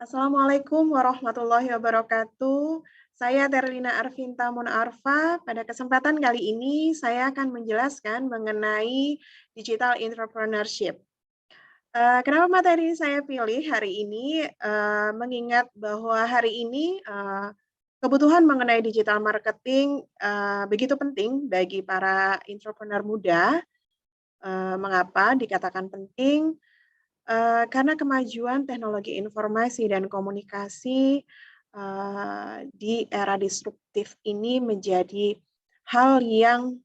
Assalamualaikum warahmatullahi wabarakatuh. Saya Terlina Arvinta Munarfa. Pada kesempatan kali ini, saya akan menjelaskan mengenai digital entrepreneurship. Kenapa materi ini saya pilih hari ini? Mengingat bahwa hari ini kebutuhan mengenai digital marketing begitu penting bagi para entrepreneur muda. Mengapa dikatakan penting? Karena kemajuan teknologi informasi dan komunikasi di era disruptif ini menjadi hal yang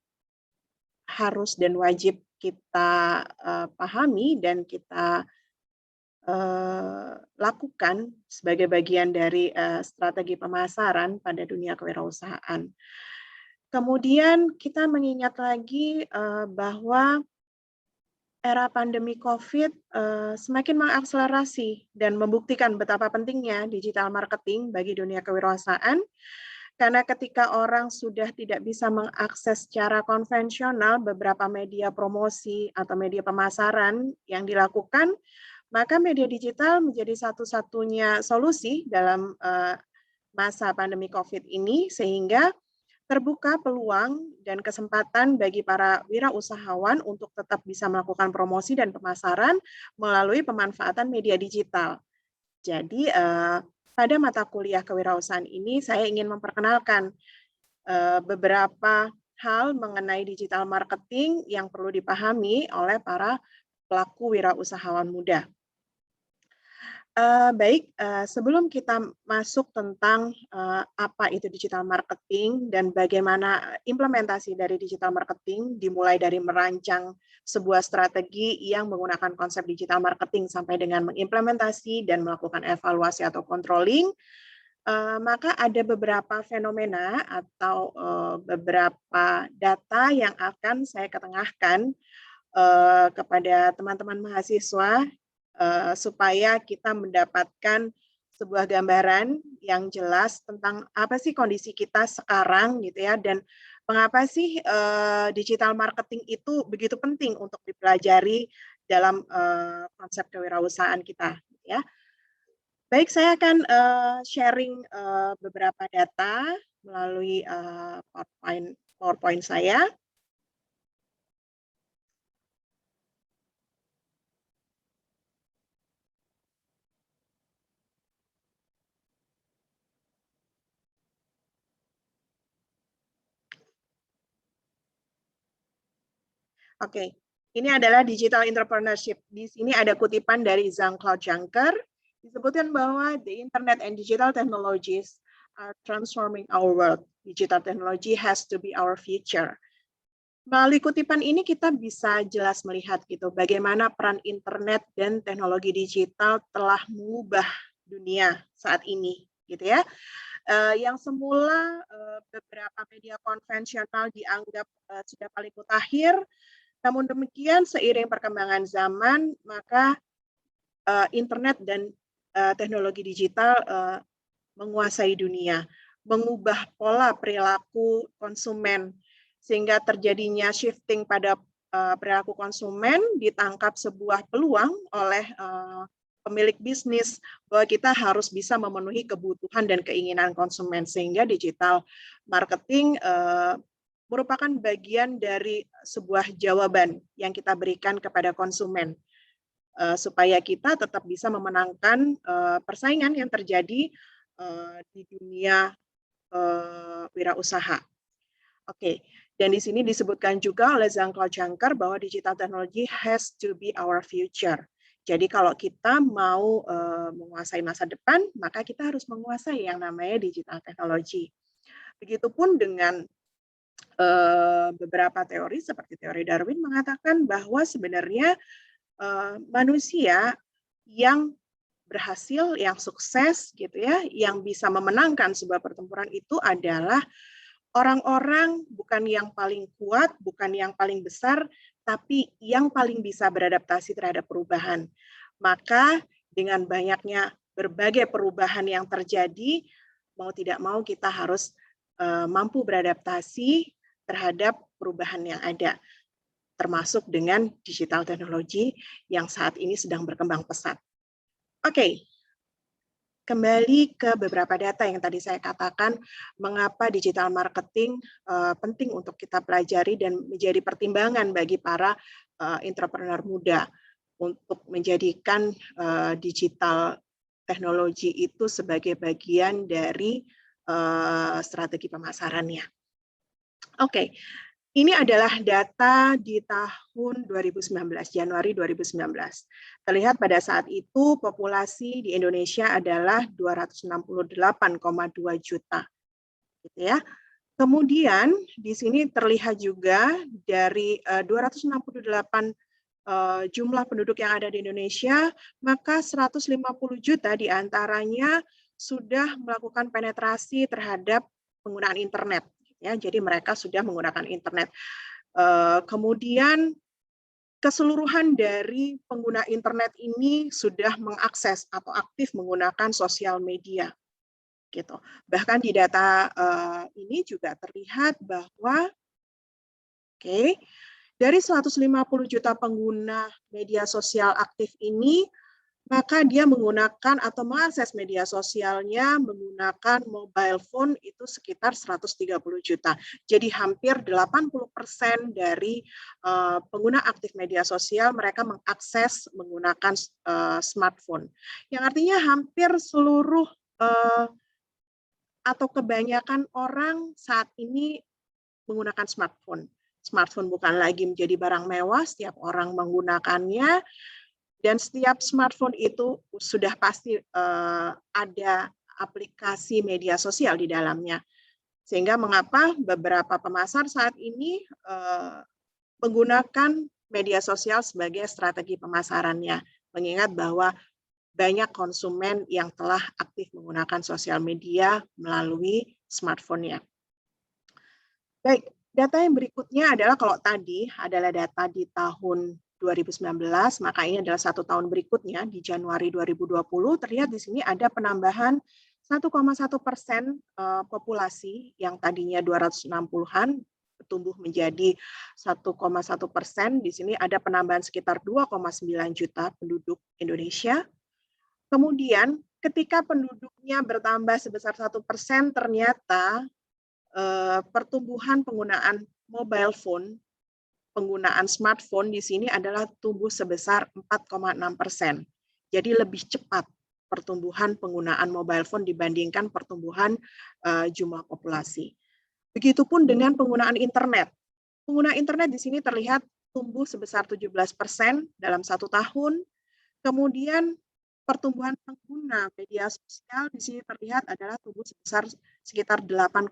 harus dan wajib kita pahami dan kita lakukan sebagai bagian dari strategi pemasaran pada dunia kewirausahaan. Kemudian kita mengingat lagi bahwa era pandemi COVID semakin mengakselerasi dan membuktikan betapa pentingnya digital marketing bagi dunia kewirausahaan, karena ketika orang sudah tidak bisa mengakses secara konvensional beberapa media promosi atau media pemasaran yang dilakukan, maka media digital menjadi satu-satunya solusi dalam masa pandemi COVID ini, sehingga terbuka peluang dan kesempatan bagi para wirausahawan untuk tetap bisa melakukan promosi dan pemasaran melalui pemanfaatan media digital. Jadi pada mata kuliah kewirausahaan ini saya ingin memperkenalkan beberapa hal mengenai digital marketing yang perlu dipahami oleh para pelaku wirausahawan muda. Baik, sebelum kita masuk tentang apa itu digital marketing dan bagaimana implementasi dari digital marketing, dimulai dari merancang sebuah strategi yang menggunakan konsep digital marketing sampai dengan mengimplementasi dan melakukan evaluasi atau controlling, maka ada beberapa fenomena atau beberapa data yang akan saya ketengahkan kepada teman-teman mahasiswa supaya kita mendapatkan sebuah gambaran yang jelas tentang apa sih kondisi kita sekarang gitu ya, dan mengapa sih digital marketing itu begitu penting untuk dipelajari dalam konsep kewirausahaan kita ya. Baik, saya akan sharing beberapa data melalui PowerPoint saya. Oke, ini adalah digital entrepreneurship. Di sini ada kutipan dari Jean-Claude Juncker. Disebutkan bahwa the internet and digital technologies are transforming our world. Digital technology has to be our future. Melalui kutipan ini kita bisa jelas melihat gitu bagaimana peran internet dan teknologi digital telah mengubah dunia saat ini gitu ya. Yang semula beberapa media konvensional dianggap sudah paling mutakhir. Namun demikian, seiring perkembangan zaman, maka internet dan teknologi digital menguasai dunia, mengubah pola perilaku konsumen, sehingga terjadinya shifting pada perilaku konsumen, ditangkap sebuah peluang oleh pemilik bisnis bahwa kita harus bisa memenuhi kebutuhan dan keinginan konsumen, sehingga digital marketing merupakan bagian dari sebuah jawaban yang kita berikan kepada konsumen supaya kita tetap bisa memenangkan persaingan yang terjadi di dunia wirausaha. Oke, dan di sini disebutkan juga oleh Jean-Claude Juncker bahwa digital technology has to be our future. Jadi kalau kita mau menguasai masa depan, maka kita harus menguasai yang namanya digital technology. Begitupun dengan beberapa teori seperti teori Darwin mengatakan bahwa sebenarnya manusia yang berhasil, yang sukses gitu ya, yang bisa memenangkan sebuah pertempuran itu adalah orang-orang bukan yang paling kuat, bukan yang paling besar, tapi yang paling bisa beradaptasi terhadap perubahan. Maka dengan banyaknya berbagai perubahan yang terjadi, mau tidak mau kita harus mampu beradaptasi terhadap perubahan yang ada, termasuk dengan digital teknologi yang saat ini sedang berkembang pesat. Oke, kembali ke beberapa data yang tadi saya katakan, mengapa digital marketing penting untuk kita pelajari dan menjadi pertimbangan bagi para entrepreneur muda untuk menjadikan digital teknologi itu sebagai bagian dari strategi pemasarannya. Oke, ini adalah data di tahun 2019, Januari 2019. Terlihat pada saat itu populasi di Indonesia adalah 268,2 juta. Gitu ya. Kemudian di sini terlihat juga dari 268 jumlah penduduk yang ada di Indonesia, maka 150 juta diantaranya sudah melakukan penetrasi terhadap penggunaan internet. Ya, jadi mereka sudah menggunakan internet. Kemudian keseluruhan dari pengguna internet ini sudah mengakses atau aktif menggunakan sosial media. Gitu. Bahkan di data ini juga terlihat bahwa dari 150 juta pengguna media sosial aktif ini, maka dia menggunakan atau mengakses media sosialnya menggunakan mobile phone itu sekitar 130 juta. Jadi hampir 80% dari pengguna aktif media sosial mereka mengakses menggunakan smartphone. Yang artinya hampir seluruh atau kebanyakan orang saat ini menggunakan smartphone. Smartphone bukan lagi menjadi barang mewah, setiap orang menggunakannya. Dan setiap smartphone itu sudah pasti ada aplikasi media sosial di dalamnya. Sehingga mengapa beberapa pemasar saat ini menggunakan media sosial sebagai strategi pemasarannya. Mengingat bahwa banyak konsumen yang telah aktif menggunakan sosial media melalui smartphone-nya. Baik, data yang berikutnya adalah kalau tadi adalah data di tahun 2019, maka ini adalah 1 tahun berikutnya di Januari 2020, terlihat di sini ada penambahan 1,1% populasi yang tadinya 260-an tumbuh menjadi 1,1%. Di sini ada penambahan sekitar 2,9 juta penduduk Indonesia. Kemudian ketika penduduknya bertambah sebesar 1%, ternyata pertumbuhan penggunaan mobile phone, penggunaan smartphone di sini adalah tumbuh sebesar 4,6%. Jadi lebih cepat pertumbuhan penggunaan mobile phone dibandingkan pertumbuhan jumlah populasi. Begitupun dengan penggunaan internet. Pengguna internet di sini terlihat tumbuh sebesar 17% dalam 1 tahun. Kemudian pertumbuhan pengguna media sosial di sini terlihat adalah tumbuh sebesar sekitar 8,1%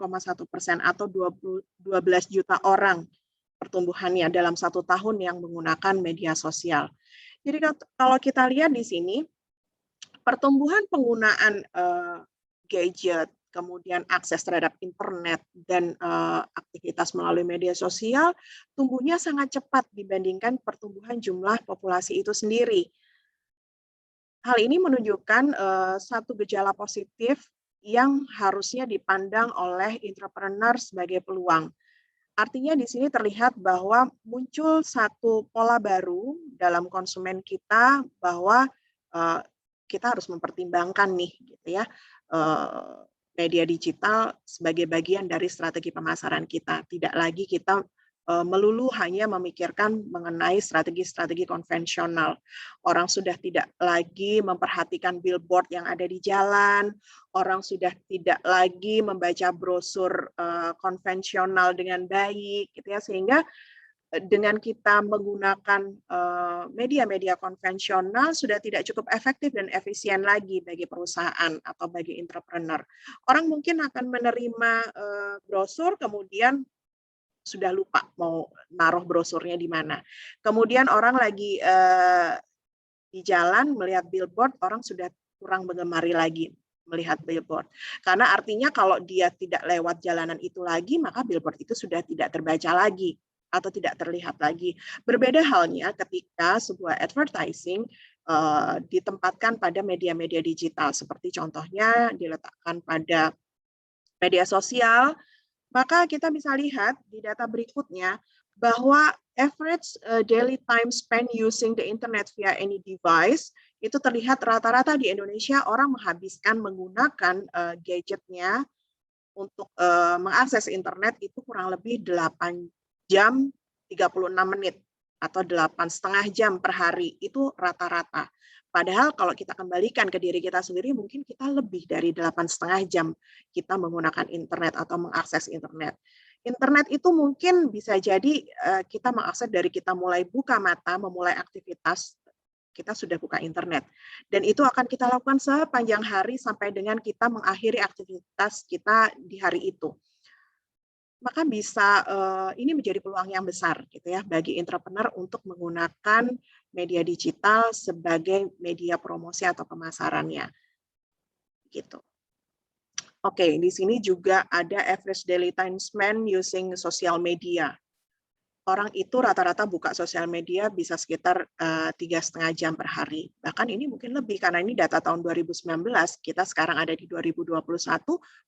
atau 12 juta orang pertumbuhannya dalam 1 tahun yang menggunakan media sosial. Jadi kalau kita lihat di sini, pertumbuhan penggunaan gadget, kemudian akses terhadap internet, dan aktivitas melalui media sosial, tumbuhnya sangat cepat dibandingkan pertumbuhan jumlah populasi itu sendiri. Hal ini menunjukkan satu gejala positif yang harusnya dipandang oleh entrepreneur sebagai peluang. Artinya di sini terlihat bahwa muncul satu pola baru dalam konsumen kita bahwa kita harus mempertimbangkan nih, gitu ya, media digital sebagai bagian dari strategi pemasaran kita. Tidak lagi kita melulu hanya memikirkan mengenai strategi-strategi konvensional. Orang sudah tidak lagi memperhatikan billboard yang ada di jalan, orang sudah tidak lagi membaca brosur konvensional dengan baik, gitu ya, sehingga dengan kita menggunakan media-media konvensional sudah tidak cukup efektif dan efisien lagi bagi perusahaan atau bagi entrepreneur. Orang mungkin akan menerima brosur, kemudian sudah lupa mau naruh brosurnya di mana. Kemudian orang lagi di jalan melihat billboard, orang sudah kurang mengemari lagi melihat billboard. Karena artinya kalau dia tidak lewat jalanan itu lagi, maka billboard itu sudah tidak terbaca lagi atau tidak terlihat lagi. Berbeda halnya ketika sebuah advertising ditempatkan pada media-media digital, seperti contohnya diletakkan pada media sosial, maka kita bisa lihat di data berikutnya bahwa average daily time spent using the internet via any device itu terlihat rata-rata di Indonesia orang menghabiskan menggunakan gadgetnya untuk mengakses internet itu kurang lebih 8 jam 36 menit atau 8,5 jam per hari, itu rata-rata. Padahal kalau kita kembalikan ke diri kita sendiri, mungkin kita lebih dari 8,5 jam kita menggunakan internet atau mengakses internet. Internet itu mungkin bisa jadi kita mengakses dari kita mulai buka mata, memulai aktivitas, kita sudah buka internet. Dan itu akan kita lakukan sepanjang hari sampai dengan kita mengakhiri aktivitas kita di hari itu. Maka bisa ini menjadi peluang yang besar gitu ya bagi entrepreneur untuk menggunakan media digital sebagai media promosi atau pemasarannya. Gitu. Oke, di sini juga ada average daily time spent using social media. Orang itu rata-rata buka sosial media bisa sekitar 3,5 jam per hari. Bahkan ini mungkin lebih, karena ini data tahun 2019, kita sekarang ada di 2021,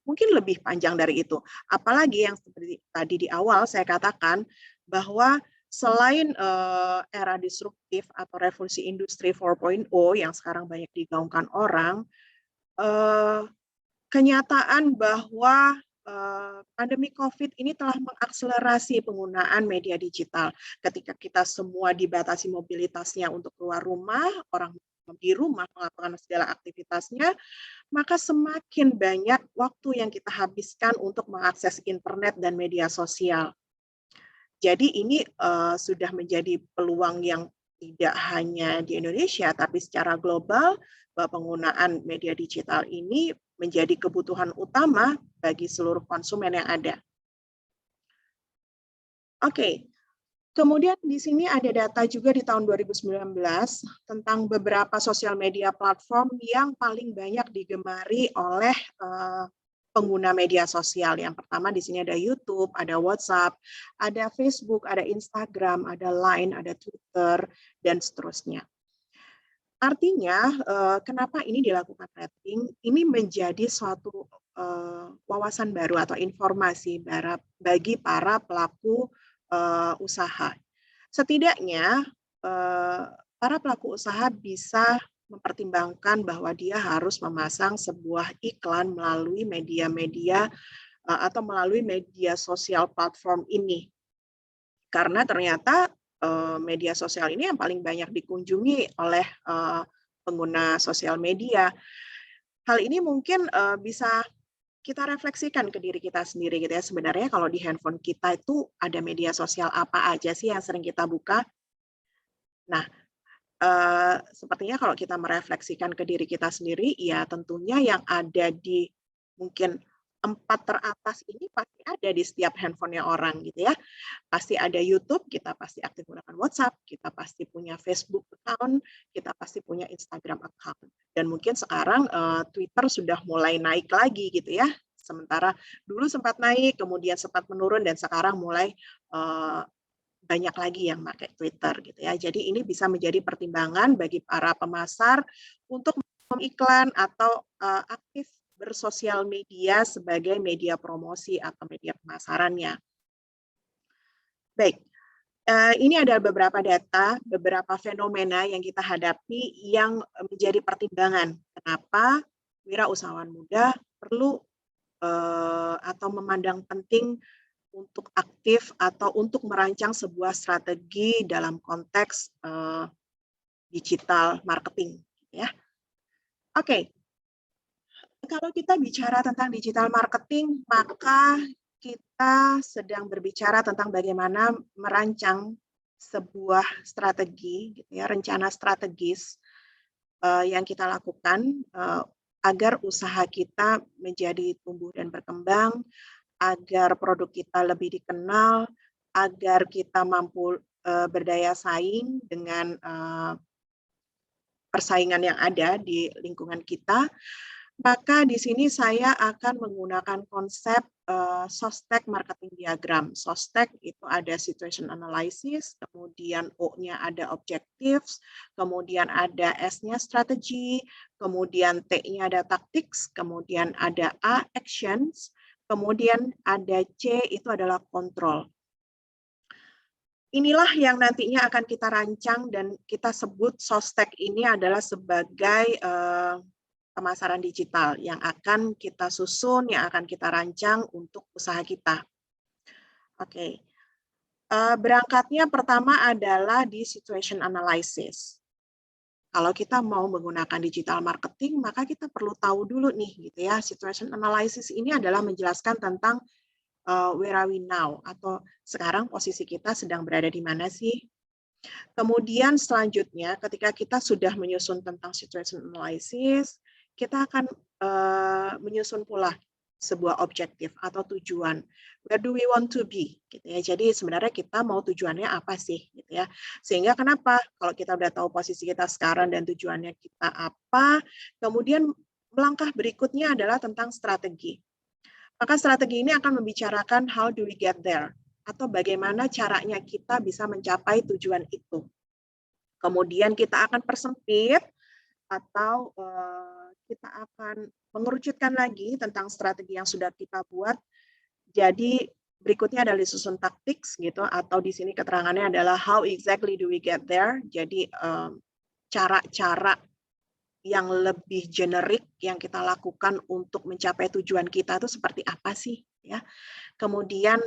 mungkin lebih panjang dari itu. Apalagi yang seperti tadi di awal saya katakan, bahwa selain era disruptif atau revolusi industri 4.0 yang sekarang banyak digaungkan orang, kenyataan bahwa pandemi COVID ini telah mengakselerasi penggunaan media digital. Ketika kita semua dibatasi mobilitasnya untuk keluar rumah, orang di rumah melakukan segala aktivitasnya, maka semakin banyak waktu yang kita habiskan untuk mengakses internet dan media sosial. Jadi ini sudah menjadi peluang yang tidak hanya di Indonesia, tapi secara global, bahwa penggunaan media digital ini menjadi kebutuhan utama bagi seluruh konsumen yang ada. Oke, kemudian di sini ada data juga di tahun 2019 tentang beberapa sosial media platform yang paling banyak digemari oleh pengguna media sosial. Yang pertama di sini ada YouTube, ada WhatsApp, ada Facebook, ada Instagram, ada Line, ada Twitter, dan seterusnya. Artinya, kenapa ini dilakukan rating? Ini menjadi suatu wawasan baru atau informasi bagi para pelaku usaha. Setidaknya, para pelaku usaha bisa mempertimbangkan bahwa dia harus memasang sebuah iklan melalui media-media atau melalui media sosial platform ini. Karena ternyata media sosial ini yang paling banyak dikunjungi oleh pengguna sosial media. Hal ini mungkin bisa kita refleksikan ke diri kita sendiri gitu ya. Sebenarnya kalau di handphone kita itu ada media sosial apa aja sih yang sering kita buka? Nah, sepertinya kalau kita merefleksikan ke diri kita sendiri, ya tentunya yang ada di mungkin 4 teratas ini pasti ada di setiap handphonenya orang gitu ya. Pasti ada YouTube, kita pasti aktif menggunakan WhatsApp, kita pasti punya Facebook account, kita pasti punya Instagram account. Dan mungkin sekarang Twitter sudah mulai naik lagi gitu ya. Sementara dulu sempat naik, kemudian sempat menurun, dan sekarang mulai banyak lagi yang pakai Twitter gitu ya. Jadi ini bisa menjadi pertimbangan bagi para pemasar untuk mengiklan atau aktif bersosial media sebagai media promosi atau media pemasarannya. Baik, ini ada beberapa data, beberapa fenomena yang kita hadapi yang menjadi pertimbangan kenapa wirausahawan muda perlu atau memandang penting untuk aktif atau untuk merancang sebuah strategi dalam konteks digital marketing. Ya. Oke, kalau kita bicara tentang digital marketing, maka kita sedang berbicara tentang bagaimana merancang sebuah strategi, gitu ya, rencana strategis yang kita lakukan agar usaha kita menjadi tumbuh dan berkembang, agar produk kita lebih dikenal, agar kita mampu berdaya saing dengan persaingan yang ada di lingkungan kita. Maka di sini saya akan menggunakan konsep SOSTEC marketing diagram. SOSTEC itu ada situation analysis, kemudian O-nya ada objectives, kemudian ada S-nya strategi, kemudian T-nya ada tactics, kemudian ada A actions, kemudian ada C itu adalah control. inilah yang nantinya akan kita rancang dan kita sebut Sostek ini adalah sebagai pemasaran digital yang akan kita susun, yang akan kita rancang untuk usaha kita. Oke. Berangkatnya pertama adalah di situation analysis. Kalau kita mau menggunakan digital marketing, maka kita perlu tahu dulu nih, gitu ya. Situation analysis ini adalah menjelaskan tentang where are we now, atau sekarang posisi kita sedang berada di mana sih. Kemudian selanjutnya, ketika kita sudah menyusun tentang situation analysis, kita akan menyusun pula sebuah objektif atau tujuan. Where do we want to be? Gitu ya. Jadi sebenarnya kita mau tujuannya apa sih? Gitu ya. Sehingga kenapa? Kalau kita udah tahu posisi kita sekarang dan tujuannya kita apa, kemudian langkah berikutnya adalah tentang strategi. Maka strategi ini akan membicarakan how do we get there, atau bagaimana caranya kita bisa mencapai tujuan itu. Kemudian kita akan persempit atau kita akan mengerucutkan lagi tentang strategi yang sudah kita buat. Jadi berikutnya adalah disusun taktik gitu, atau di sini keterangannya adalah how exactly do we get there. Jadi cara-cara yang lebih generik yang kita lakukan untuk mencapai tujuan kita itu seperti apa sih, ya. Kemudian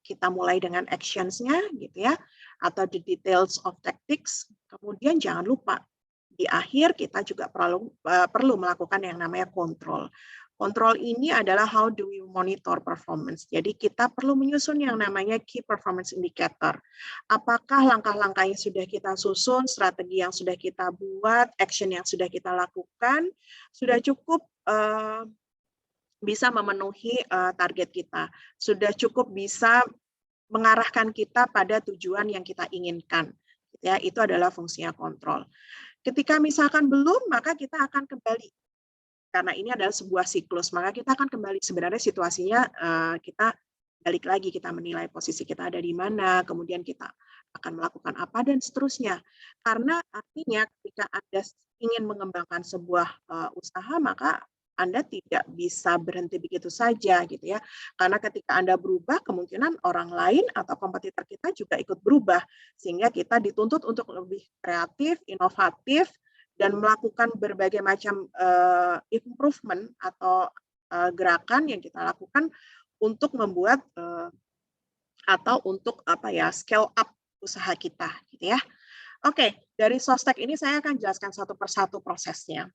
kita mulai dengan actions-nya gitu ya, atau the details of tactics. Kemudian jangan lupa di akhir kita juga perlu melakukan yang namanya kontrol. Kontrol ini adalah how do we monitor performance. Jadi kita perlu menyusun yang namanya key performance indicator. Apakah langkah-langkah yang sudah kita susun, strategi yang sudah kita buat, action yang sudah kita lakukan, sudah cukup bisa memenuhi target kita, sudah cukup bisa mengarahkan kita pada tujuan yang kita inginkan. Ya, itu adalah fungsinya kontrol. Ketika misalkan belum, maka kita akan kembali. Karena ini adalah sebuah siklus, maka kita akan kembali. Sebenarnya situasinya kita balik lagi, kita menilai posisi kita ada di mana, kemudian kita akan melakukan apa, dan seterusnya. Karena artinya ketika Anda ingin mengembangkan sebuah usaha, maka Anda tidak bisa berhenti begitu saja, gitu ya. Karena ketika Anda berubah, kemungkinan orang lain atau kompetitor kita juga ikut berubah, sehingga kita dituntut untuk lebih kreatif, inovatif, dan melakukan berbagai macam improvement atau gerakan yang kita lakukan untuk membuat atau untuk scale up usaha kita, gitu ya. Oke, dari Sostek ini saya akan jelaskan satu persatu prosesnya.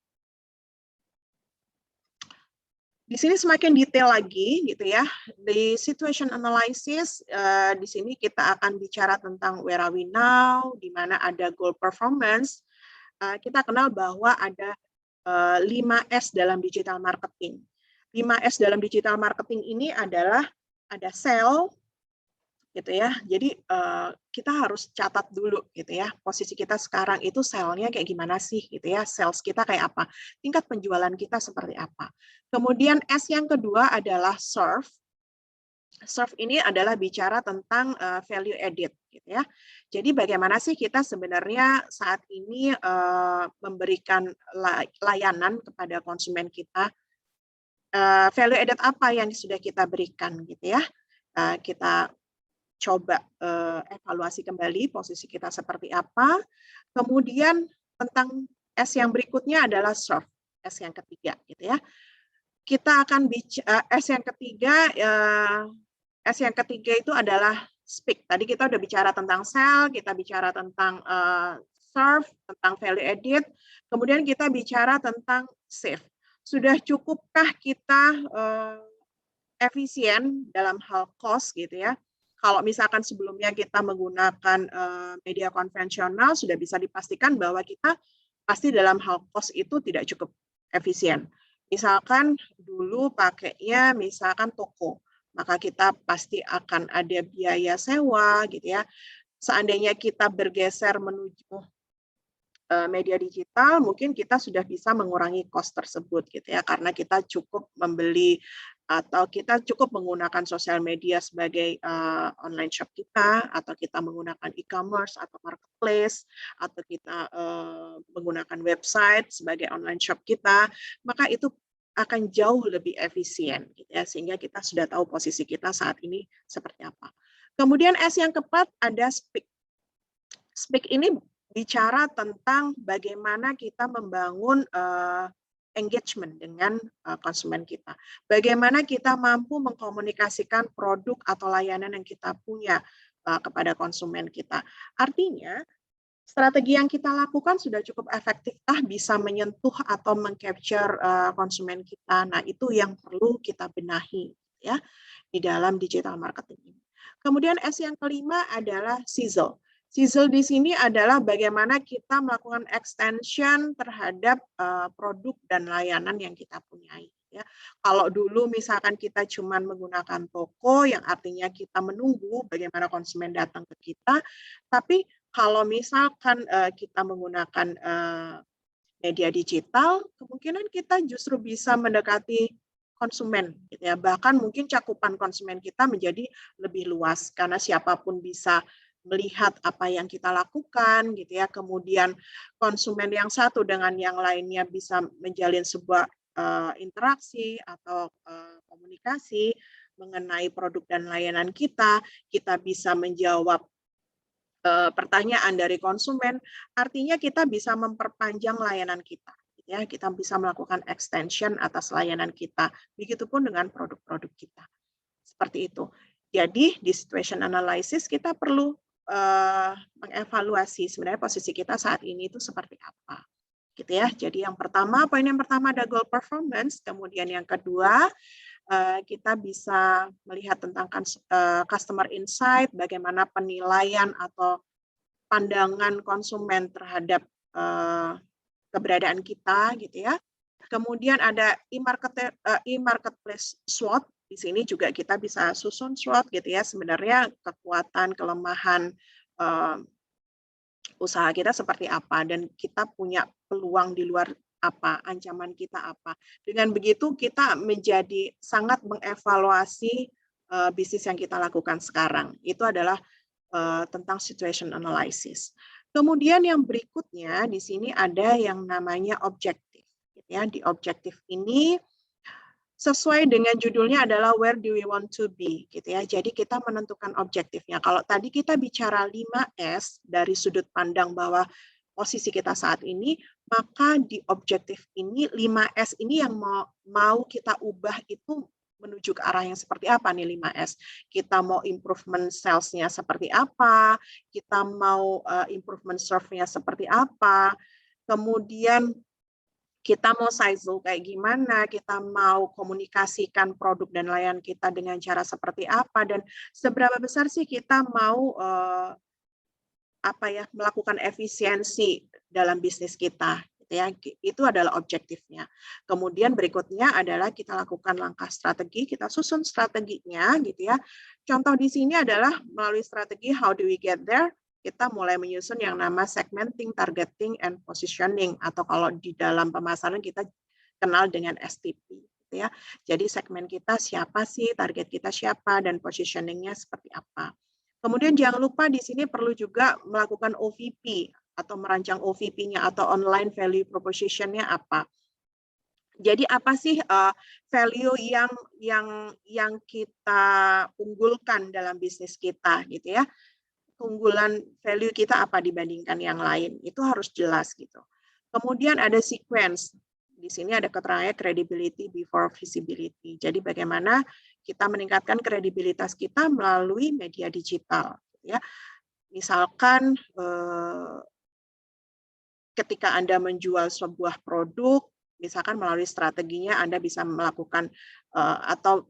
Di sini semakin detail lagi, gitu ya. Di situation analysis, di sini kita akan bicara tentang where are we now, di mana ada goal performance. Kita kenal bahwa ada 5S dalam digital marketing. 5S dalam digital marketing ini adalah ada sell, gitu ya. Jadi kita harus catat dulu, gitu ya. Posisi kita sekarang itu sell-nya kayak gimana sih, gitu ya. Sales kita kayak apa, tingkat penjualan kita seperti apa. Kemudian S yang kedua adalah serve. Serve ini adalah bicara tentang value added, gitu ya. Jadi bagaimana sih kita sebenarnya saat ini memberikan layanan kepada konsumen kita, value added apa yang sudah kita berikan, gitu ya. Kita coba evaluasi kembali posisi kita seperti apa. Kemudian tentang S yang berikutnya adalah serve, S yang ketiga, gitu ya. Kita akan bicara S yang ketiga itu adalah speak. Tadi kita udah bicara tentang sell, kita bicara tentang serve, tentang value added, kemudian kita bicara tentang save. Sudah cukupkah kita efisien dalam hal cost, gitu ya? Kalau misalkan sebelumnya kita menggunakan media konvensional, sudah bisa dipastikan bahwa kita pasti dalam hal cost itu tidak cukup efisien. Misalkan dulu pakainya misalkan toko, maka kita pasti akan ada biaya sewa, gitu ya. Seandainya kita bergeser menuju media digital, mungkin kita sudah bisa mengurangi cost tersebut, gitu ya, karena kita cukup membeli atau kita cukup menggunakan sosial media sebagai online shop kita, atau kita menggunakan e-commerce atau marketplace, atau kita menggunakan website sebagai online shop kita, maka itu akan jauh lebih efisien, gitu ya, sehingga kita sudah tahu posisi kita saat ini seperti apa. Kemudian S yang keempat ada speak. Speak ini bicara tentang bagaimana kita membangun engagement dengan konsumen kita. Bagaimana kita mampu mengkomunikasikan produk atau layanan yang kita punya kepada konsumen kita. Artinya, strategi yang kita lakukan sudah cukup efektif, bisa menyentuh atau mengcapture konsumen kita. Nah, itu yang perlu kita benahi ya di dalam digital marketing ini. Kemudian S yang kelima adalah sizzle. Sizzle di sini adalah bagaimana kita melakukan extension terhadap produk dan layanan yang kita punyai. Ya. Kalau dulu misalkan kita cuma menggunakan toko, yang artinya kita menunggu bagaimana konsumen datang ke kita, tapi kalau misalkan kita menggunakan media digital, kemungkinan kita justru bisa mendekati konsumen, gitu ya. Bahkan mungkin cakupan konsumen kita menjadi lebih luas karena siapapun bisa melihat apa yang kita lakukan, gitu ya. Kemudian konsumen yang satu dengan yang lainnya bisa menjalin sebuah interaksi atau komunikasi mengenai produk dan layanan kita. Kita bisa menjawab pertanyaan dari konsumen, artinya kita bisa memperpanjang layanan kita. Ya, kita bisa melakukan extension atas layanan kita. Begitupun dengan produk-produk kita. Seperti itu. Jadi di situation analysis kita perlu mengevaluasi sebenarnya posisi kita saat ini itu seperti apa. Gitu ya. Jadi yang pertama, poin yang pertama ada goal performance, kemudian yang kedua kita bisa melihat tentang customer insight, bagaimana penilaian atau pandangan konsumen terhadap keberadaan kita, gitu ya. Kemudian ada e-marketplace SWOT. Di sini juga kita bisa susun SWOT, gitu ya. Sebenarnya kekuatan, kelemahan usaha kita seperti apa, dan kita punya peluang di luar apa, ancaman kita apa. Dengan begitu kita menjadi sangat mengevaluasi bisnis yang kita lakukan sekarang. Itu adalah tentang situation analysis. Kemudian yang berikutnya di sini ada yang namanya objektif. Ya, di objektif ini sesuai dengan judulnya adalah where do we want to be, gitu ya. Jadi kita menentukan objektifnya. Kalau tadi kita bicara 5S dari sudut pandang bahwa posisi kita saat ini, maka di objektif ini 5S ini yang mau kita ubah itu menuju ke arah yang seperti apa nih 5S. Kita mau improvement sales-nya seperti apa, kita mau improvement serve-nya seperti apa, kemudian kita mau size kayak gimana, kita mau komunikasikan produk dan layanan kita dengan cara seperti apa, dan seberapa besar sih kita mau melakukan efisiensi dalam bisnis kita. Ya, itu adalah objektifnya. Kemudian berikutnya adalah kita lakukan langkah strategi, kita susun strateginya, gitu ya. Contoh di sini adalah melalui strategi how do we get there, kita mulai menyusun yang nama segmenting, targeting, and positioning, atau kalau di dalam pemasaran kita kenal dengan STP. Gitu ya. Jadi segmen kita siapa sih, target kita siapa, dan positioningnya seperti apa. Kemudian jangan lupa di sini perlu juga melakukan OVP, atau merancang OVP-nya atau online value proposition-nya apa. Jadi apa sih value yang kita unggulkan dalam bisnis kita, gitu ya. Keunggulan value kita apa dibandingkan yang lain, itu harus jelas gitu. Kemudian ada sequence. Di sini ada keterangannya credibility before visibility. Jadi bagaimana kita meningkatkan kredibilitas kita melalui media digital, ya. Misalkan ketika Anda menjual sebuah produk, misalkan melalui strateginya Anda bisa melakukan atau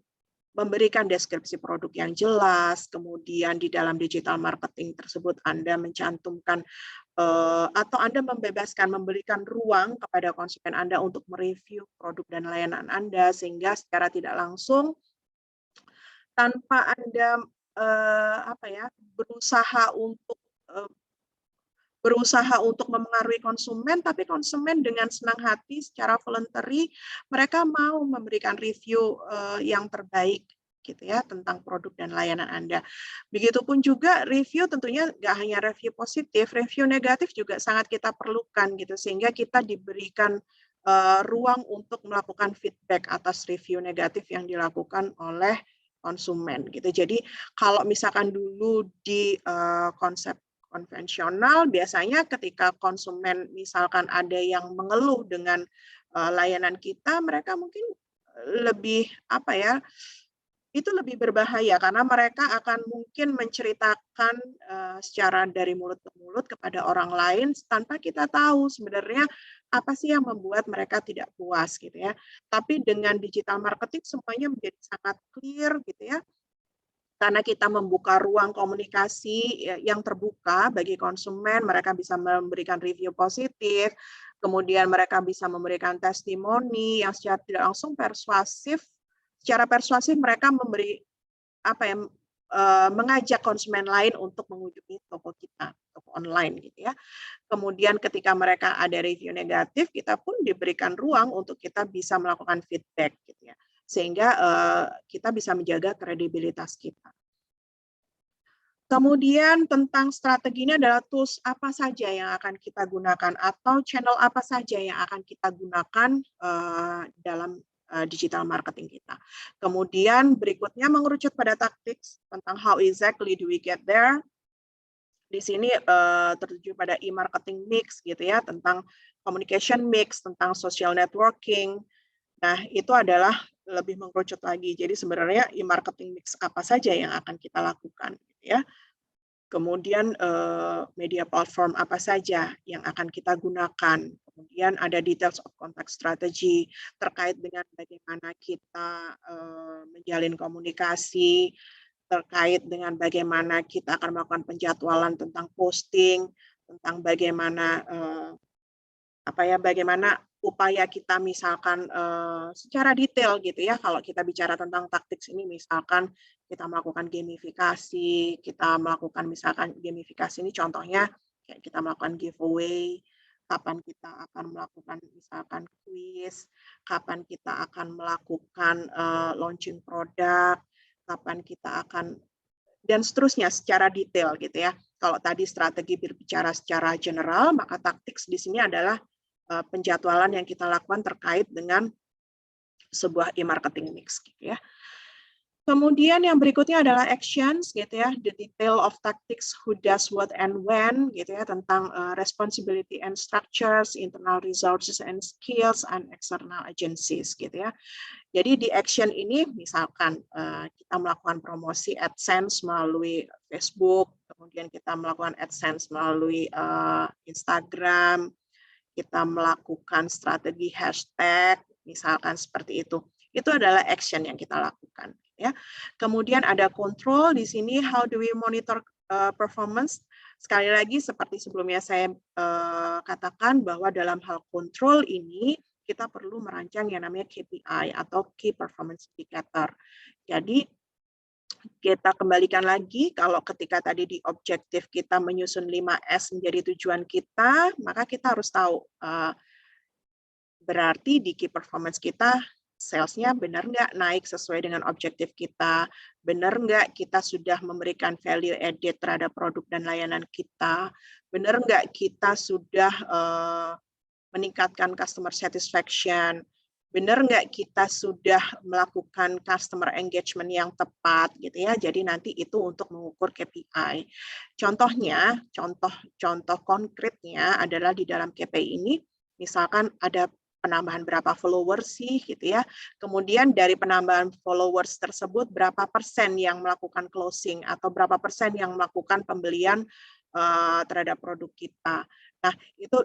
memberikan deskripsi produk yang jelas, kemudian di dalam digital marketing tersebut Anda mencantumkan atau Anda memberikan ruang kepada konsumen Anda untuk mereview produk dan layanan Anda, sehingga secara tidak langsung tanpa Anda berusaha untuk memengaruhi konsumen, tapi konsumen dengan senang hati secara voluntary mereka mau memberikan review yang terbaik, gitu ya, tentang produk dan layanan Anda. Begitupun juga review, tentunya nggak hanya review positif, review negatif juga sangat kita perlukan, gitu, sehingga kita diberikan ruang untuk melakukan feedback atas review negatif yang dilakukan oleh konsumen, gitu. Jadi kalau misalkan dulu di konsep konvensional, biasanya ketika konsumen misalkan ada yang mengeluh dengan layanan kita, mereka mungkin lebih itu lebih berbahaya karena mereka akan mungkin menceritakan secara dari mulut ke mulut kepada orang lain tanpa kita tahu sebenarnya apa sih yang membuat mereka tidak puas gitu ya. Tapi dengan digital marketing semuanya menjadi sangat clear gitu ya. Karena kita membuka ruang komunikasi yang terbuka bagi konsumen, mereka bisa memberikan review positif, kemudian mereka bisa memberikan testimoni yang secara tidak langsung persuasif. Secara persuasif mereka memberi mengajak konsumen lain untuk mengunjungi toko kita, toko online gitu ya. Kemudian ketika mereka ada review negatif, kita pun diberikan ruang untuk kita bisa melakukan feedback gitu ya. Sehingga kita bisa menjaga kredibilitas kita. Kemudian tentang strategi ini adalah tools apa saja yang akan kita gunakan atau channel apa saja yang akan kita gunakan dalam digital marketing kita. Kemudian berikutnya mengerucut pada taktik tentang how exactly do we get there. Di sini tertuju pada e-marketing mix gitu ya, tentang communication mix, tentang social networking. Nah, itu adalah lebih mengerucut lagi. Jadi sebenarnya e-marketing mix apa saja yang akan kita lakukan gitu ya. Kemudian media platform apa saja yang akan kita gunakan. Kemudian ada details of contact strategy terkait dengan bagaimana kita menjalin komunikasi, terkait dengan bagaimana kita akan melakukan penjadwalan tentang posting, tentang bagaimana bagaimana upaya kita misalkan secara detail gitu ya, kalau kita bicara tentang taktik ini misalkan kita melakukan gamifikasi, kita melakukan misalkan gamifikasi ini contohnya kayak kita melakukan giveaway, kapan kita akan melakukan misalkan quiz, kapan kita akan melakukan launching produk, kapan kita akan dan seterusnya secara detail gitu ya. Kalau tadi strategi berbicara secara general, maka taktik di sini adalah penjadwalan yang kita lakukan terkait dengan sebuah e-marketing mix gitu ya. Kemudian yang berikutnya adalah actions gitu ya, the detail of tactics, who does what and when gitu ya, tentang responsibility and structures, internal resources and skills, and external agencies gitu ya. Jadi di action ini misalkan kita melakukan promosi AdSense melalui Facebook, kemudian kita melakukan AdSense melalui Instagram, kita melakukan strategi hashtag, misalkan seperti itu. Itu adalah action yang kita lakukan. Ya. Kemudian ada control di sini, how do we monitor performance? Sekali lagi seperti sebelumnya saya katakan bahwa dalam hal control ini kita perlu merancang yang namanya KPI atau Key Performance Indicator. Jadi kita kembalikan lagi, kalau ketika tadi di objektif kita menyusun 5S menjadi tujuan kita, maka kita harus tahu berarti di Key Performance kita sales-nya benar nggak naik sesuai dengan objektif kita, benar nggak kita sudah memberikan value added terhadap produk dan layanan kita, benar nggak kita sudah meningkatkan customer satisfaction, benar nggak kita sudah melakukan customer engagement yang tepat gitu ya. Jadi nanti itu untuk mengukur KPI. Contohnya, contoh konkretnya adalah di dalam KPI ini, misalkan ada penambahan berapa followers sih gitu ya. Kemudian dari penambahan followers tersebut berapa persen yang melakukan closing atau berapa persen yang melakukan pembelian terhadap produk kita. Nah,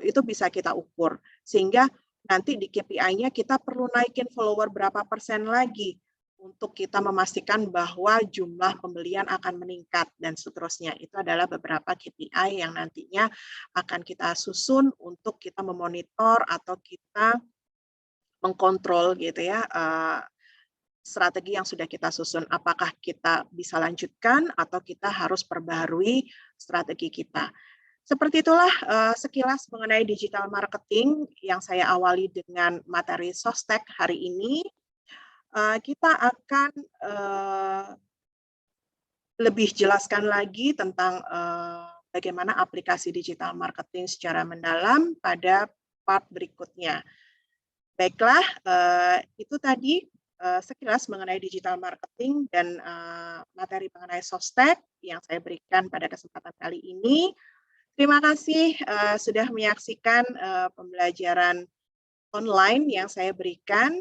itu bisa kita ukur. Sehingga nanti di KPI-nya kita perlu naikin follower berapa persen lagi untuk kita memastikan bahwa jumlah pembelian akan meningkat dan seterusnya. Itu adalah beberapa KPI yang nantinya akan kita susun untuk kita memonitor atau kita mengkontrol gitu ya strategi yang sudah kita susun. Apakah kita bisa lanjutkan atau kita harus perbaharui strategi kita. Seperti itulah sekilas mengenai digital marketing yang saya awali dengan materi Sostek hari ini. Kita akan lebih jelaskan lagi tentang bagaimana aplikasi digital marketing secara mendalam pada part berikutnya. Baiklah, itu tadi sekilas mengenai digital marketing dan materi mengenai Sostek yang saya berikan pada kesempatan kali ini. Terima kasih sudah menyaksikan pembelajaran online yang saya berikan.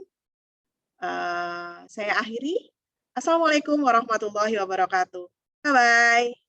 Saya akhiri. Assalamualaikum warahmatullahi wabarakatuh. Bye-bye.